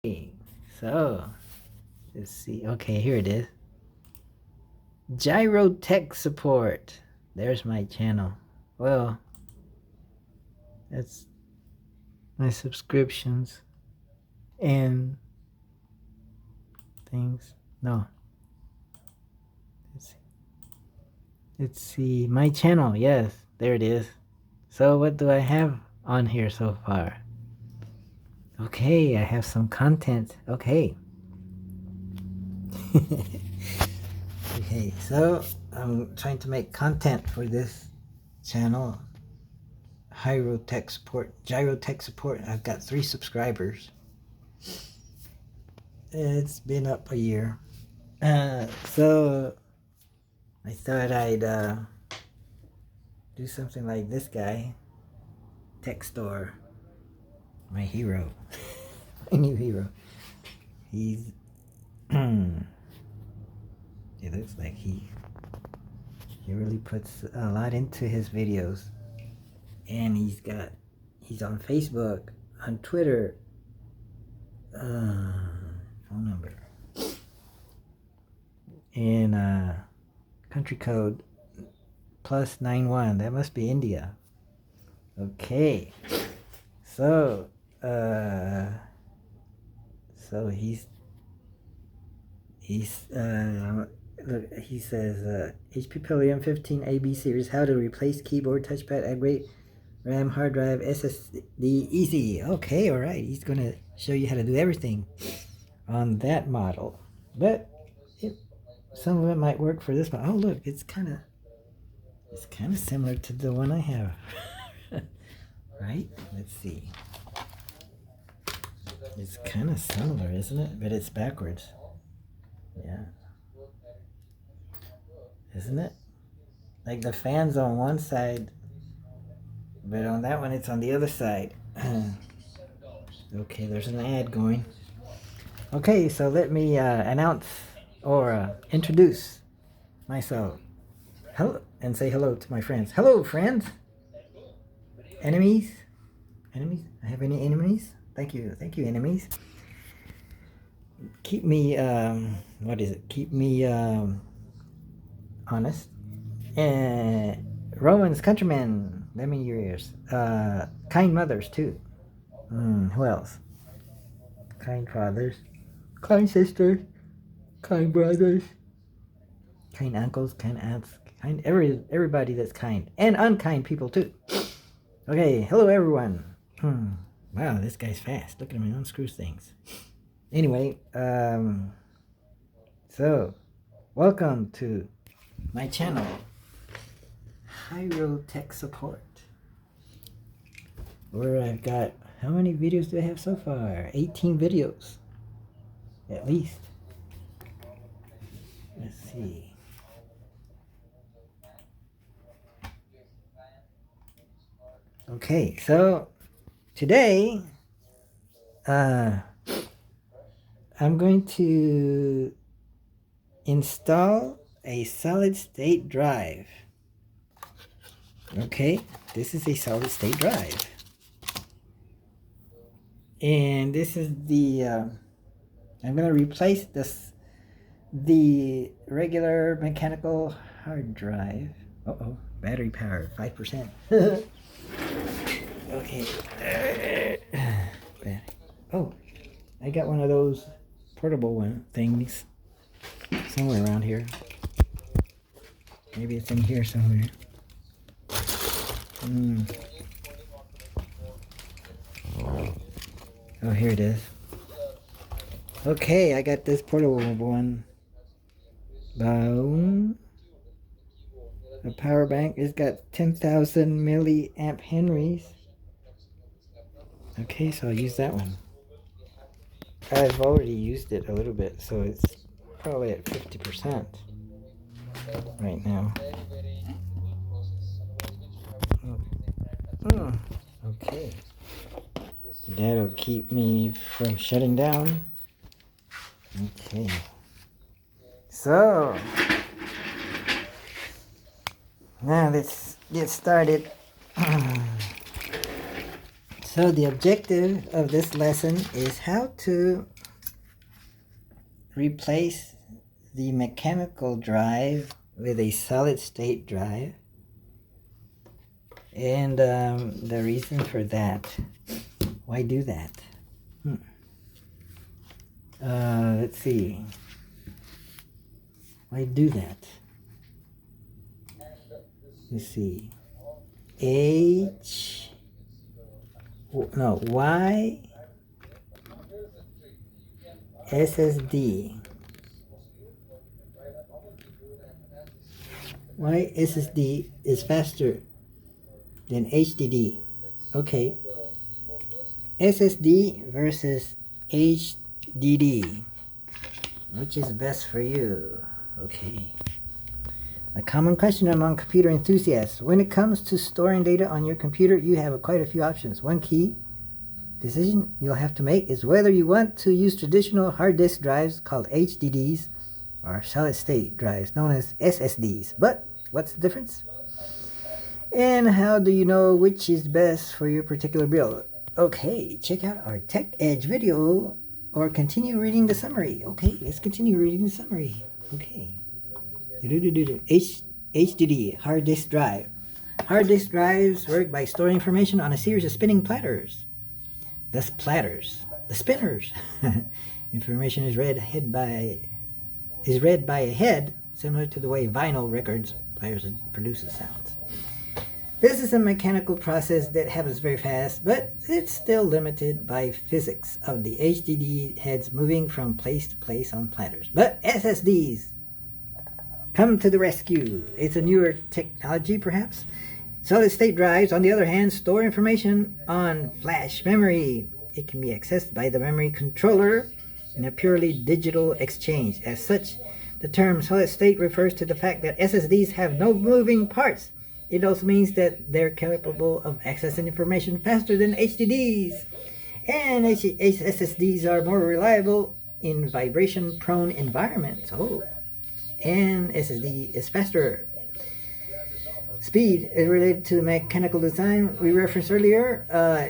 So, let's see. Okay, here it is. Gyro Tech Support. There's my channel. Well, that's my subscriptions and things. No. Let's see. My channel. Yes, there it is. So, what do I have on here so far? Okay, I have some content. Okay. Okay, so I'm trying to make content for this channel. Gyro Tech Support. I've got 3 subscribers. It's been up a year. So I thought I'd do something like this guy. Tech Store. My hero. My new hero. He's it looks like he really puts a lot into his videos. And he's on Facebook, on Twitter, phone number, and country code +91. That must be India. Okay, so he's look, he says HP Pavilion 15 AB series, how to replace keyboard, touchpad, upgrade RAM, hard drive, SSD, easy. Okay, all right. He's gonna show you how to do everything on that model, but some of it might work for this one. Oh, look, it's kind of similar to the one I have. Right? Let's see. It's kind of similar, isn't it? But it's backwards. Yeah. Isn't it? Like the fan's on one side, but on that one it's on the other side. Okay, there's an ad going. Okay, so let me announce or introduce myself. Hello, and say hello to my friends. Hello, friends. Enemies? Enemies? I have any enemies? Thank you, enemies. Keep me, what is it? Keep me honest. And Romans, countrymen, lend me your ears. Kind mothers, too. Who else? Kind fathers. Kind sisters. Kind brothers. Kind uncles, kind aunts. Kind everybody that's kind. And unkind people, too. Okay, hello, everyone. Wow, this guy's fast. Look at him, he unscrews things. Anyway, so, welcome to my channel, Gyro Tech Support, where I've got, how many videos do I have so far? 18 videos, at least. Let's see. Okay, so today, I'm going to install a solid state drive. Okay, this is a solid state drive. And this is the, I'm going to replace the regular mechanical hard drive. Uh-oh, battery power, 5%. Okay. Oh, I got one of those portable things somewhere around here. Maybe it's in here somewhere. Oh, here it is. Okay, I got this portable one. Boom. The power bank has got 10,000 milliamp henries. Okay, so I'll use that one. I've already used it a little bit, so it's probably at 50% right now. Okay. That'll keep me from shutting down. Okay. So, now let's get started. So the objective of this lesson is how to replace the mechanical drive with a solid state drive, and the reason for that. Why do that? Let's see. Why do that? Let's see. Y SSD. Why SSD is faster than HDD? Okay. SSD versus HDD. Which is best for you? Okay. A common question among computer enthusiasts. When it comes to storing data on your computer, you have quite a few options. One key decision you'll have to make is whether you want to use traditional hard disk drives called HDDs or solid state drives known as SSDs. But what's the difference? And how do you know which is best for your particular build? Okay, check out our Tech Edge video or continue reading the summary. Okay, let's continue reading the summary. Okay. HDD, hard disk drive. Hard disk drives work by storing information on a series of spinning platters. Thus platters, the spinners. Information is read by a head, similar to the way vinyl records players produces sounds. This is a mechanical process that happens very fast, but it's still limited by physics of the HDD heads moving from place to place on platters. But SSDs come to the rescue. It's a newer technology, perhaps. Solid-state drives, on the other hand, store information on flash memory. It can be accessed by the memory controller in a purely digital exchange. As such, the term solid-state refers to the fact that SSDs have no moving parts. It also means that they're capable of accessing information faster than HDDs. And SSDs are more reliable in vibration-prone environments. Oh. And SSD is faster. Speed is related to mechanical design we referenced earlier.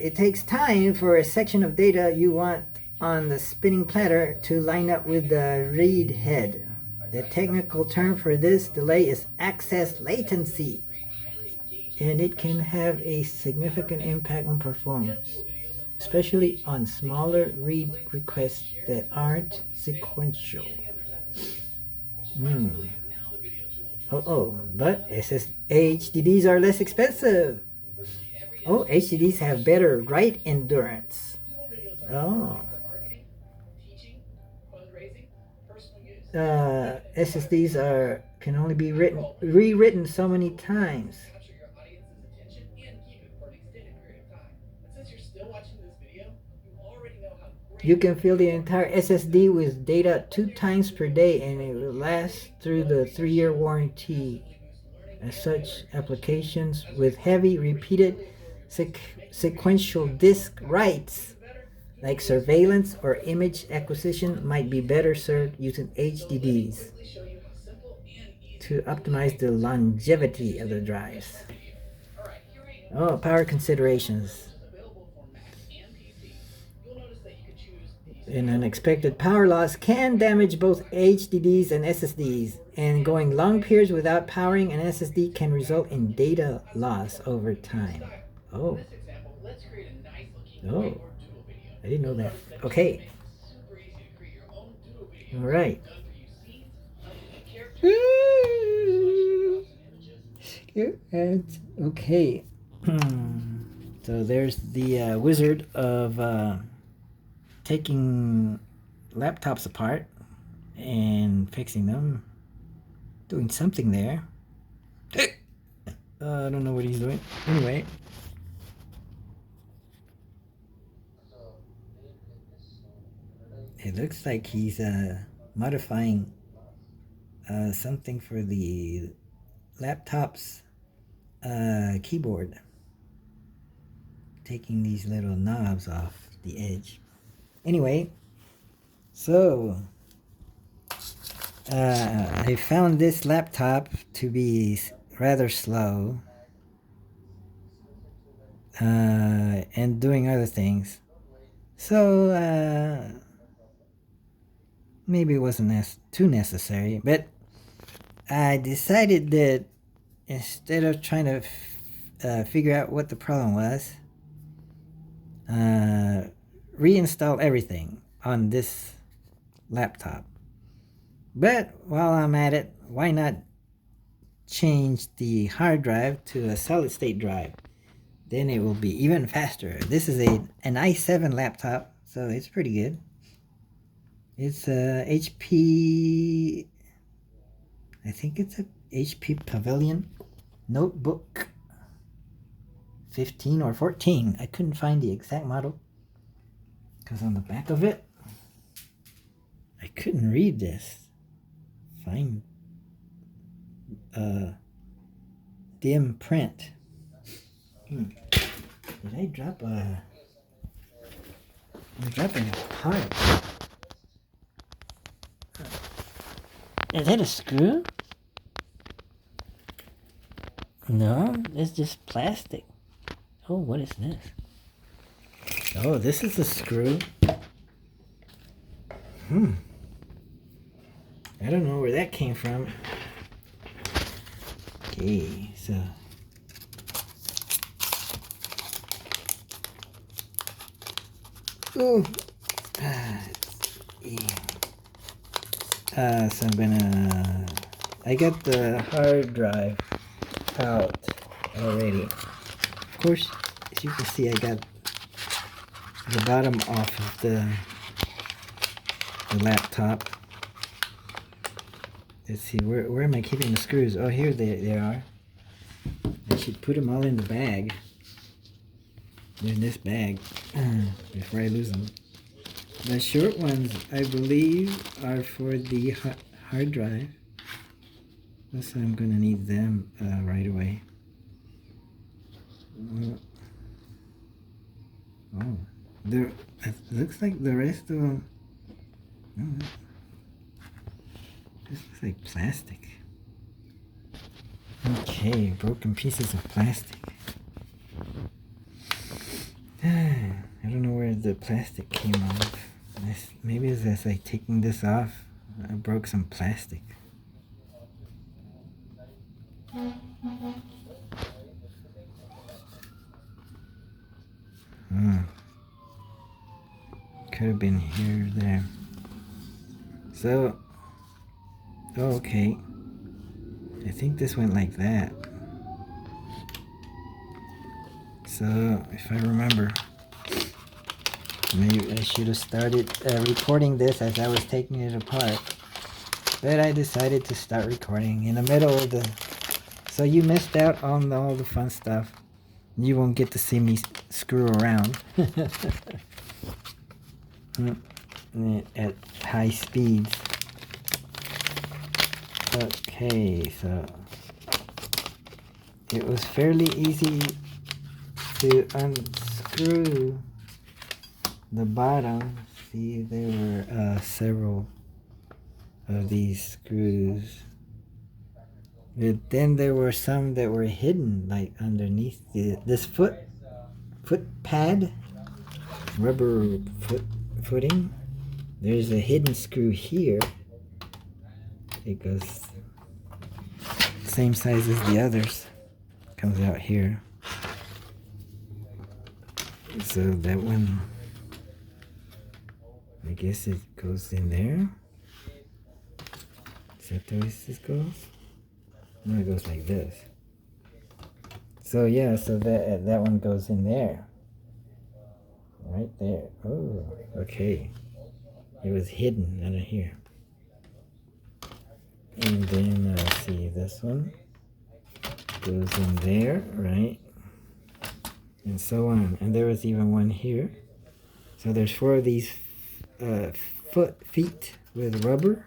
It takes time for a section of data you want on the spinning platter to line up with the read head. The technical term for this delay is access latency, and it can have a significant impact on performance, especially on smaller read requests that aren't sequential. But HDDs are less expensive. Oh, HDDs have better write endurance. Oh. SSDs can only be rewritten so many times. You can fill the entire SSD with data 2 times per day, and it will last through the 3-year warranty. As such, applications with heavy repeated sequential disk writes, like surveillance or image acquisition, might be better served using HDDs to optimize the longevity of the drives. Oh, power considerations. An unexpected power loss can damage both HDDs and SSDs, and going long periods without powering an SSD can result in data loss over time. Oh, I didn't know that. Okay. All right. Okay. So there's the wizard of taking laptops apart and fixing them, doing something there. I don't know what he's doing. Anyway, it looks like he's modifying something for the laptop's keyboard, taking these little knobs off the edge. Anyway, so I found this laptop to be rather slow. and doing other things. So maybe it wasn't too necessary, but I decided that instead of trying to figure out what the problem was, reinstall everything on this laptop. But while I'm at it, why not change the hard drive to a solid state drive? Then it will be even faster. This is an i7 laptop, so it's pretty good. It's a HP, I think it's a HP Pavilion Notebook 15 or 14. I couldn't find the exact model because on the back of it, I couldn't read this. Fine. Dim print. Did I drop a... I'm dropping a part. Is that a screw? No, it's just plastic. Oh, what is this? Oh, this is a screw. I don't know where that came from. Okay, so... Ooh. So I'm gonna... I got the hard drive out already. Of course, as you can see, I got the bottom off of the laptop. Let's see, where am I keeping the screws? Oh, here they are. I should put them all in the bag. In this bag before I lose them. The short ones, I believe, are for the hard drive. So I'm gonna need them right away. Oh, it looks like the rest of them. Oh, this looks like plastic. Okay, broken pieces of plastic. I don't know where the plastic came off. Maybe as I taking this off, I broke some plastic. Could have been here or there. So, oh, okay. I think this went like that. So, if I remember, maybe I should have started recording this as I was taking it apart. But I decided to start recording in the middle of the... So you missed out on all the fun stuff. You won't get to see me screw around at high speeds. Okay, so it was fairly easy to unscrew the bottom. See, there were several of these screws. But then there were some that were hidden, like underneath this foot pad, rubber footing. There's a hidden screw here. It goes same size as the others. Comes out here. So that one, I guess it goes in there. Is that the way this goes? No, it goes like this. So yeah, so that one goes in there. Right there. Oh, okay. It was hidden under here. And then, let's see, this one goes in there, right? And so on. And there was even one here. So there's 4 of these feet with rubber.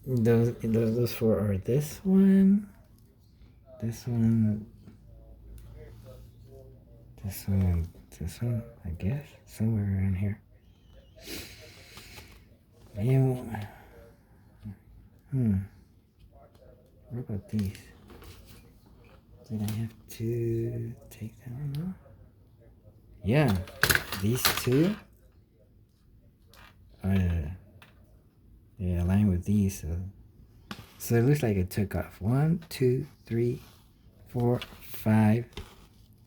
Those 4 are this one, this one, this one, and this one, I guess, somewhere around here. And, what about these? Did I have to take that one off. Yeah, these two are they align with these, so it looks like it took off. 1, 2, 3, 4, 5,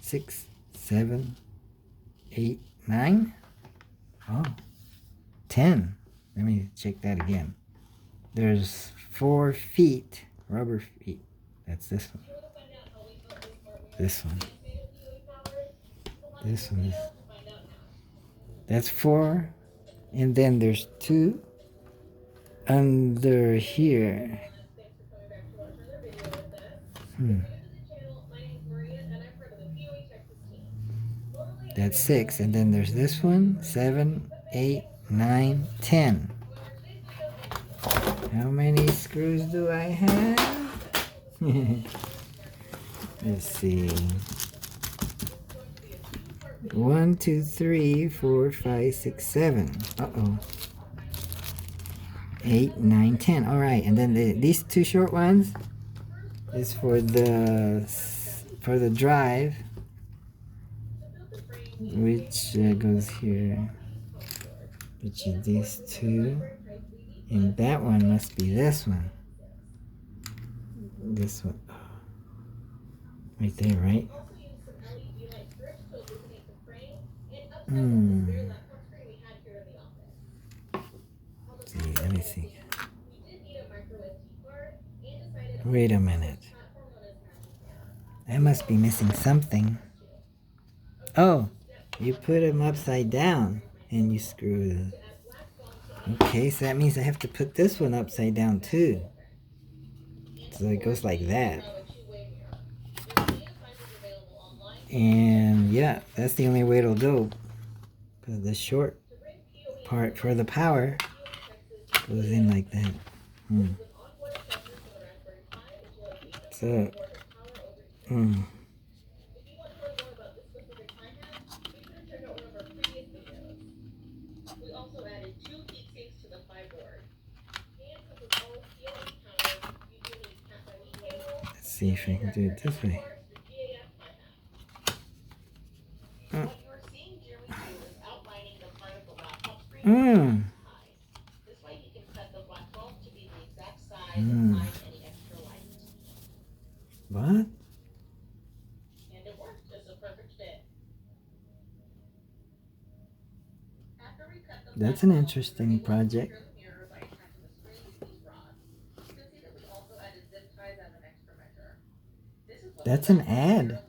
6, 7, 8, 9. Oh, 10. Let me check that again. There's 4 feet, rubber feet. That's this one. This one. This one is. That's 4. And then there's 2 under here. That's 6. And then there's this one. 7, 8, 9, 10. How many screws do I have? Let's see. 1, 2, 3, 4, 5, 6, 7. Uh-oh. 8, 9, 10. All right, and then these 2 short ones is for the drive, which goes here, which is these 2, and that one must be this one. This one, right there, right? See, let me see. Wait a minute. I must be missing something. Oh, you put them upside down and you screw them. Okay, so that means I have to put this one upside down too. So it goes like that. And yeah, that's the only way it'll go. Because the short part for the power goes in like that. So, let's see if I can do it this way. What? That's an interesting project. That's an ad.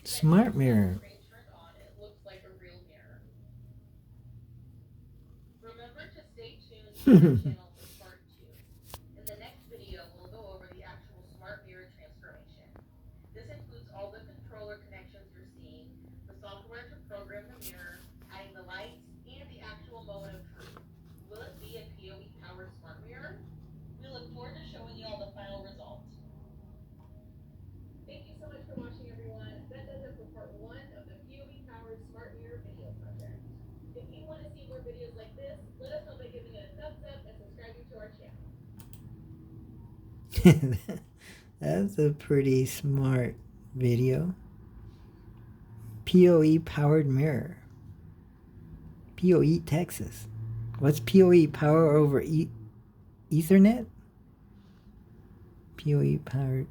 Smart mirror. That's a pretty smart video. PoE powered mirror. PoE Texas. What's PoE? Power over Ethernet? PoE powered.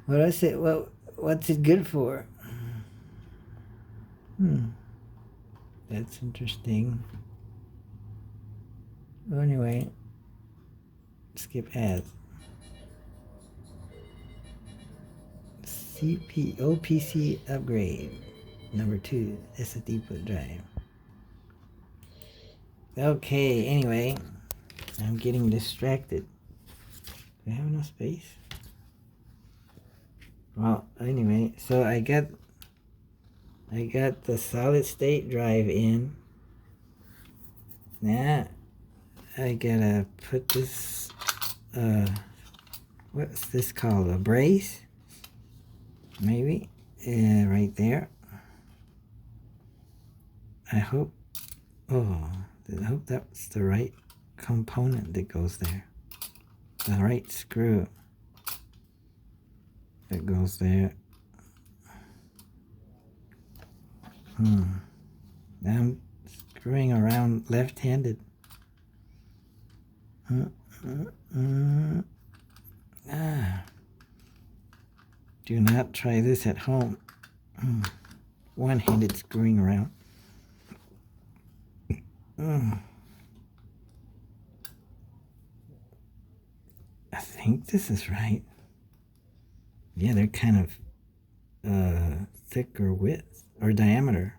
What I said? Well, what's it good for? That's interesting. Well, anyway, skip ads. OPC upgrade. Number 2, SSD put drive. Okay, anyway, I'm getting distracted. Do I have enough space? Well, anyway, so I got the solid state drive in. Now I gotta put this what's this called? A brace? Maybe? Yeah, right there. I hope that's the right component that goes there. The right screw that goes there. Now I'm screwing around left-handed. Do not try this at home. One-handed screwing around. I think this is right. Yeah, they're kind of thicker width or diameter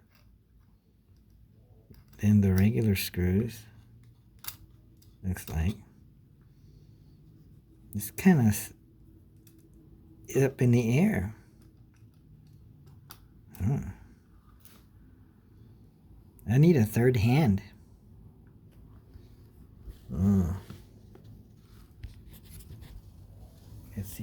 than the regular screws. Looks like. It's kind of up in the air. I need a third hand. Let's see.